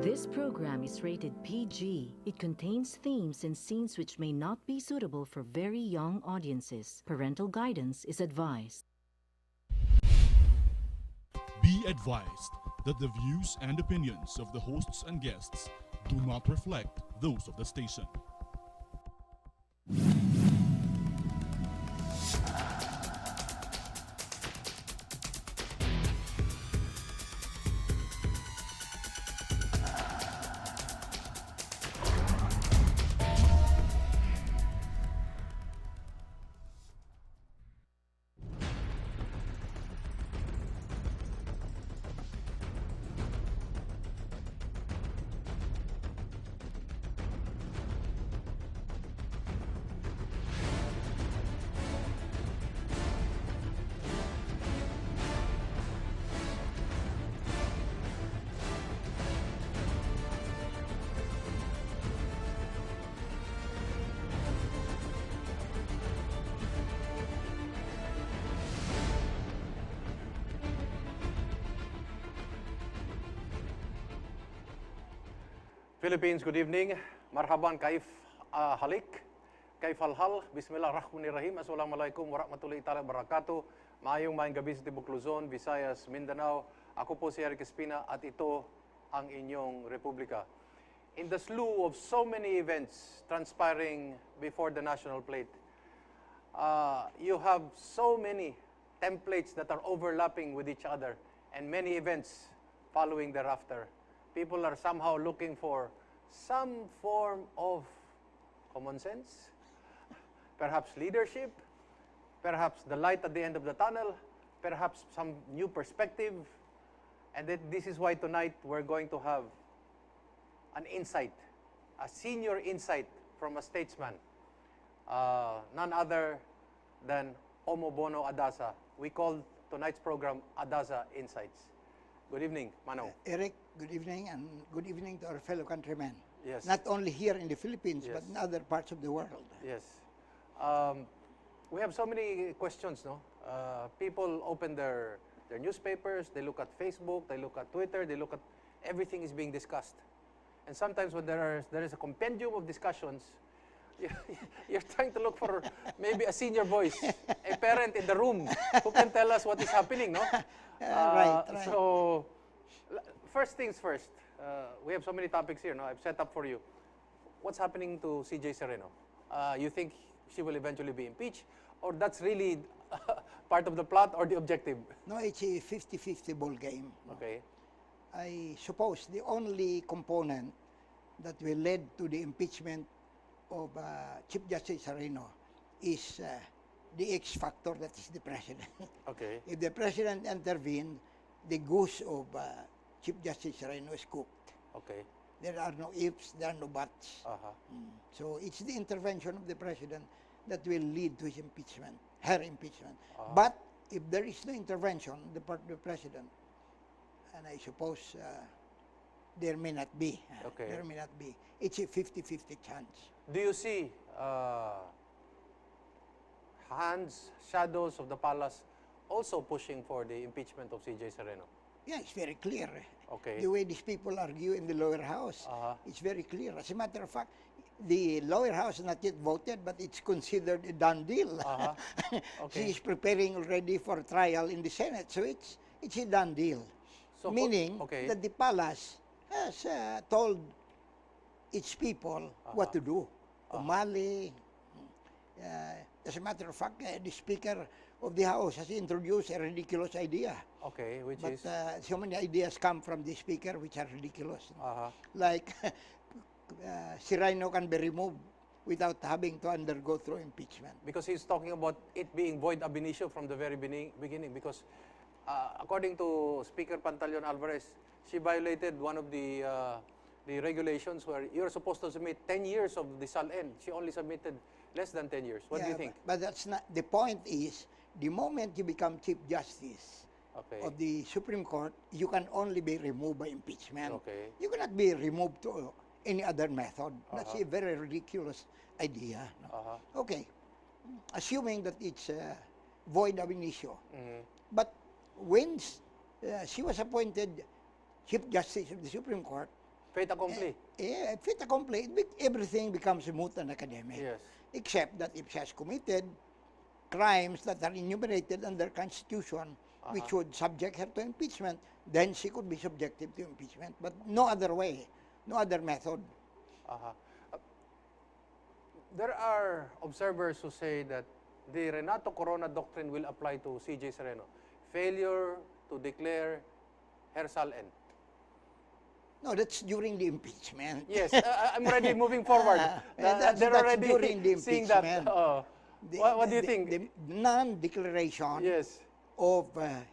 This program is rated PG. It contains themes and scenes which may not be suitable for very young audiences. Parental guidance is advised. Be advised that the views and opinions of the hosts and guests do not reflect those of the station. Philippines, good evening. Marhaban kaif halik, kaif halhal, bismillahirrahmanirrahim, assalamualaikum warahmatullahi ta'ala barakatuh. Maayong gabi sa Tibok Luzon, Visayas, Mindanao. Ako po si Eric Espina at ito ang inyong Republika. In the slew of so many events transpiring before the national plate, you have so many templates that are overlapping with each other and many events following thereafter. People are somehow looking for some form of common sense, perhaps leadership, perhaps the light at the end of the tunnel, perhaps some new perspective. And that this is why tonight we're going to have an insight, a senior insight from a statesman, none other than Omo Bono Adaza. We call tonight's program Adaza Insights. Good evening, Manong. Eric, good evening, and good evening to our fellow countrymen. Yes. Not only here in the Philippines, Yes. but in other parts of the world. Yes. We have so many questions, no? People open their newspapers, they look at Facebook, they look at Twitter, they look at everything is being discussed. And sometimes when there is a compendium of discussions, you're trying to look for maybe a senior voice, a parent in the room who can tell us what is happening, no? Right. So, first things first, we have so many topics here, no? I've set up for you. What's happening to CJ Sereno? You think she will eventually be impeached? Or that's really part of the plot or the objective? No, it's a 50-50 ball game. Okay. I suppose the only component that will lead to the impeachment of Chief Justice Sereno is the X factor, that is the president. Okay. If the president intervened, the goose of Chief Justice Sereno is cooked. Okay. There are no ifs, there are no buts. Uh-huh. So it's the intervention of the president that will lead to his impeachment, her impeachment. Uh-huh. But if there is no intervention on the part of the president, and I suppose there may not be. Okay. There may not be. It's a 50-50 chance. Do you see hands, shadows of the palace also pushing for the impeachment of CJ Sereno? Yeah, it's very clear. Okay. The way these people argue in the lower house, Uh-huh. it's very clear. As a matter of fact, the lower house has not yet voted, but it's considered a done deal. Uh-huh. Okay. She is preparing already for trial in the Senate, so it's a done deal. So, Meaning okay. that the palace has told its people what to do. Umali. As a matter of fact, the Speaker of the House has introduced a ridiculous idea. Okay, which But is? so many ideas come from the Speaker which are ridiculous. Uh-huh. Like, Sereno can be removed without having to undergo through impeachment. Because he's talking about it being void ab initio from the very beginning. Because according to Speaker Pantaleon Alvarez, she violated one of the regulations where you're supposed to submit 10 years of the SALN. She only submitted less than 10 years. What do you think? But that's not, the point is, the moment you become Chief Justice Okay. of the Supreme Court, you can only be removed by impeachment. Okay. You cannot be removed to any other method. That's a very ridiculous idea. No? Uh-huh. Okay, assuming that it's void ab initio. Mhm. But when she was appointed Chief Justice of the Supreme Court, Fait accompli. Fait accompli, everything becomes moot and academic. Yes. Except that if she has committed crimes that are enumerated under Constitution, which would subject her to impeachment, then she could be subjected to impeachment. But no other way, no other method. There are observers who say that the Renato Corona doctrine will apply to CJ Sereno. Failure to declare her sal-en. No, that's during the impeachment. Yes, I'm already moving forward. That's They're already during the seeing that. impeachment. What do you think? The non-declaration Yes. of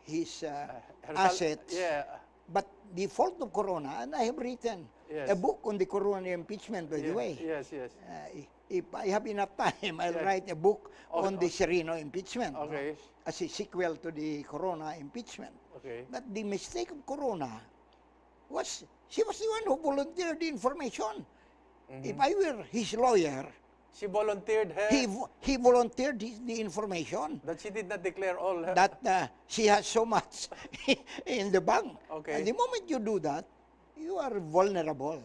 his Her assets. Yeah. But the fault of Corona, and I have written Yes. a book on the Corona impeachment, by the way. Yes, yes. If I have enough time, I'll Yes. write a book Okay. on the Sereno impeachment. Okay. As a sequel to the Corona impeachment. Okay. But the mistake of Corona was, she was the one who volunteered the information. If I were his lawyer, She volunteered her he volunteered the information that she did not declare all her. that she has so much in the bank. Okay. And the moment you do that, you are vulnerable.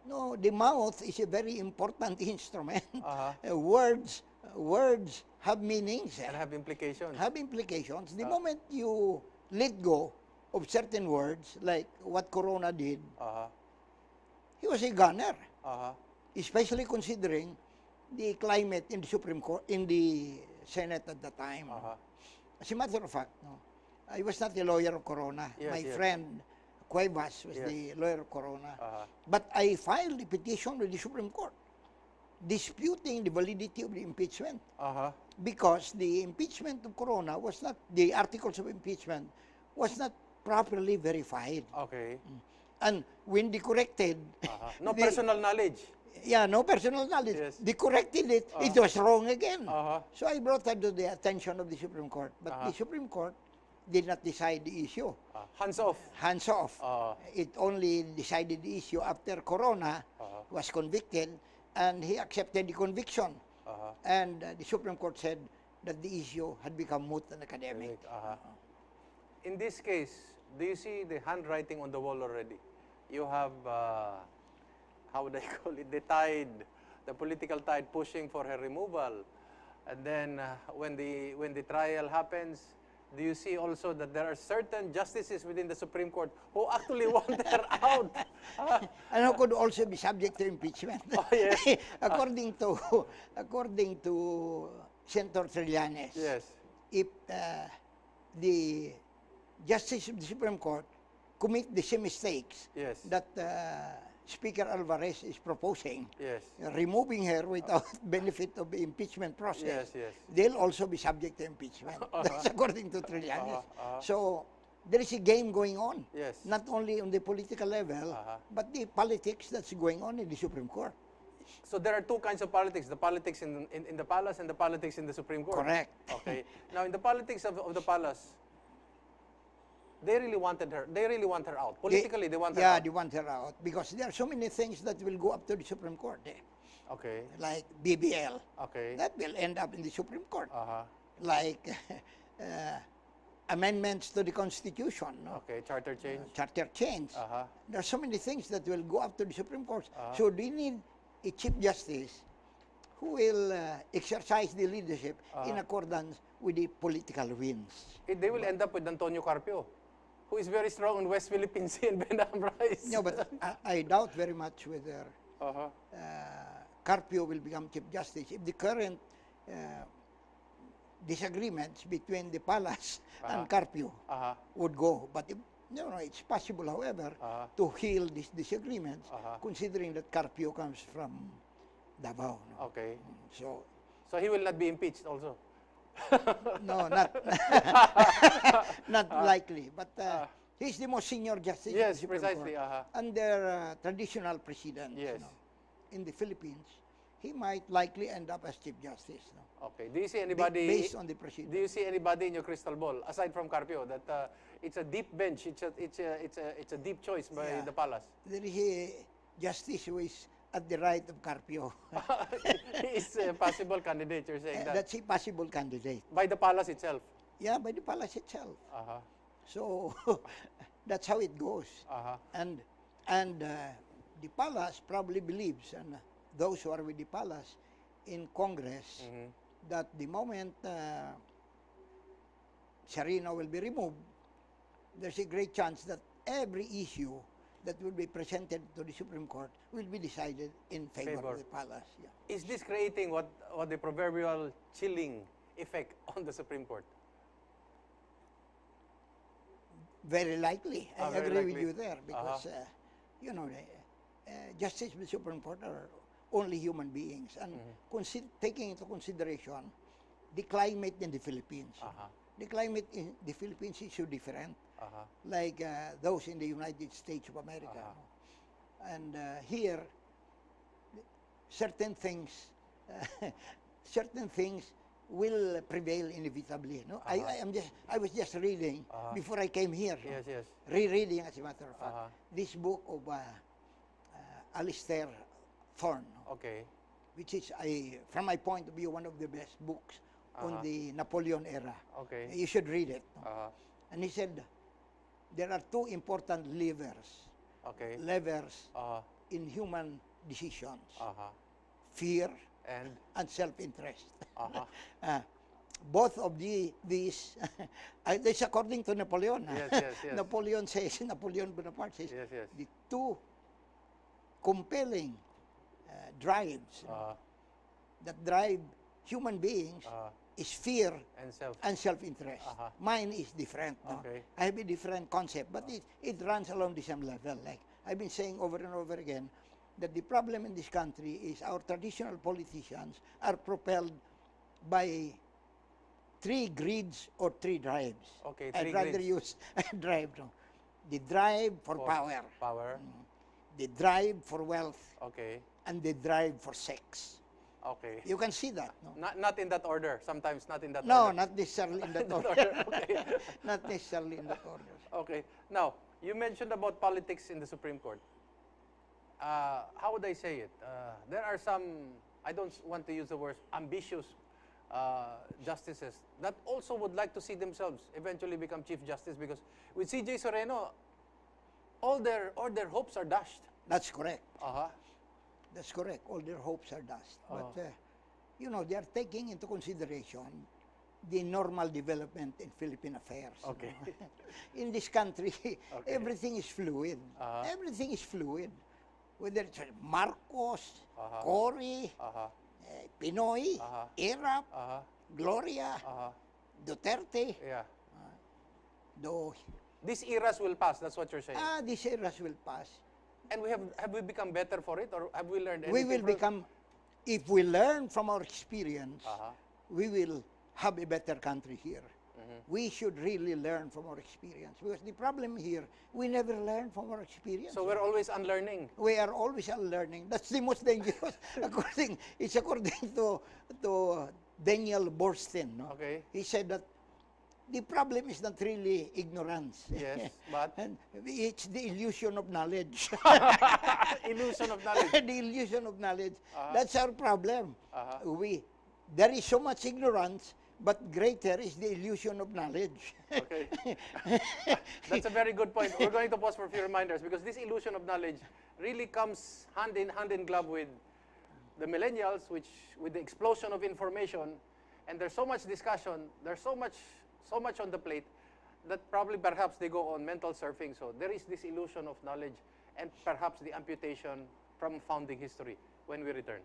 No, the mouth is a very important instrument. Words have meanings. And have implications. Have implications. The moment you let go of certain words, like what Corona did, he was a gunner, especially considering the climate in the Supreme Court, in the Senate at the time. As a matter of fact, no, I was not the lawyer of Corona. Yes, My yes. friend Cuevas was Yes. the lawyer of Corona. But I filed a petition with the Supreme Court disputing the validity of the impeachment because the impeachment of Corona was not, the articles of impeachment was not properly verified. Okay. And when they corrected, No the- personal knowledge. Yeah, no personal knowledge. Yes. They corrected it. It was wrong again. Uh-huh. So I brought that to the attention of the Supreme Court. But the Supreme Court did not decide the issue. Hands off. Hands off. It only decided the issue after Corona was convicted, and he accepted the conviction. And the Supreme Court said that the issue had become moot and academic. In this case, do you see the handwriting on the wall already? You have, how would I call it, the political tide pushing for her removal. And then when the trial happens, do you see also that there are certain justices within the Supreme Court who actually want her out? And who could also be subject to impeachment. Yes. according to Senator Trillanes, Yes. if the justice of the Supreme Court commit the same mistakes Yes. that Speaker Alvarez is proposing, Yes. removing her without benefit of the impeachment process, Yes, yes. they'll also be subject to impeachment. That's according to Trillanes. So there is a game going on, Yes. not only on the political level, but the politics that's going on in the Supreme Court. So there are two kinds of politics, the politics in the palace and the politics in the Supreme Court. Correct. Okay. Now, in the politics of the palace, they really wanted her. They really want her out. Politically, they want her Yeah, out. they want her out because there are so many things that will go up to the Supreme Court, Okay. like BBL. Okay. That will end up in the Supreme Court. Uh-huh. Like amendments to the Constitution, no? Okay. Charter change. Charter change. There are so many things that will go up to the Supreme Court. So they need a Chief Justice who will exercise the leadership in accordance with the political winds. They will end up with Antonio Carpio, who is very strong in West Philippine Sea and Benam Rice. No, but I doubt very much whether Carpio will become Chief Justice if the current disagreements between the palace and Carpio would go. But if, it's possible, however, to heal these disagreements, considering that Carpio comes from Davao. No? Okay. So he will not be impeached also. no, not not likely. But he's the most senior justice. in the Yes, Supreme precisely. Court. Under traditional precedents, Yes. in the Philippines, he might likely end up as Chief Justice. No? Okay. Do you see anybody Based on the precedent. Do you see anybody in your crystal ball aside from Carpio that it's a deep bench? It's a deep choice by the palace. There is a justice who is at the right of Carpio. He is a possible candidate. You're saying that That's a possible candidate. by the palace itself. Yeah, by the palace itself. So that's how it goes. And the palace probably believes, and those who are with the palace in Congress, that the moment Sharina will be removed, there's a great chance that every issue that will be presented to the Supreme Court will be decided in favor of the palace. Yeah. Is this creating what the proverbial chilling effect on the Supreme Court? Very likely. I Very agree likely. with you there because, you know, justice and the Supreme Court are only human beings. And taking into consideration the climate in the Philippines. The climate in the Philippines is so different, like those in the United States of America. And here, certain things will prevail inevitably. No, I was just reading before I came here. Yes, yes. Rereading, as a matter of fact, this book of Alistair Thorne, Okay. which is, from my point of view, one of the best books on the Napoleon era. Okay. You should read it. And he said there are two important levers Okay. in human decisions: Uh-huh. fear And self-interest. Both of these, this according to Napoleon. Yes, yes, yes. Napoleon Bonaparte says, Yes, yes. the two compelling drives that drive human beings is fear and self-interest. Mine is different. No? Okay. I have a different concept, but it runs along the same level. Like I've been saying over and over again, that the problem in this country is our traditional politicians are propelled by three greeds or three drives. Okay, I'd three rather greeds. use drive. No? The drive for power, Power. the drive for wealth, Okay. and the drive for sex. Okay. You can see that. No, Not in that order. Sometimes not in that no, order. not necessarily in that order. Okay. Not necessarily in that order. Okay. Now, you mentioned about politics in the Supreme Court. How would I say it? There are some, I don't want to use the word ambitious justices that also would like to see themselves eventually become Chief Justice, because with C.J. Sereno, all their hopes are dashed. That's correct. Uh-huh. That's correct. All their hopes are dust. But, you know, they are taking into consideration the normal development in Philippine affairs. Okay. In this country, everything is fluid. Everything is fluid. Whether it's Marcos, Cory, Pinoy, Erap, Gloria, Duterte. Yeah. Though, These eras will pass, that's what you're saying. these eras will pass. And have we become better for it, or have we learned anything We will from it? become, if we learn from our experience, we will have a better country here. We should really learn from our experience, because the problem here, we never learn from our experience. So we're always unlearning. We are always unlearning. That's the most dangerous. according to Daniel Borstein. No? Okay. He said that the problem is not really ignorance. Yes, but? And it's the illusion of knowledge. Illusion of knowledge. The illusion of knowledge. That's our problem. There is so much ignorance, but greater is the illusion of knowledge. Okay. That's a very good point. We're going to pause for a few reminders, because this illusion of knowledge really comes hand in glove with the millennials, which with the explosion of information, and there's so much discussion, there's so much on the plate that probably perhaps they go on mental surfing. So there is this illusion of knowledge and perhaps the amputation from founding history when we return.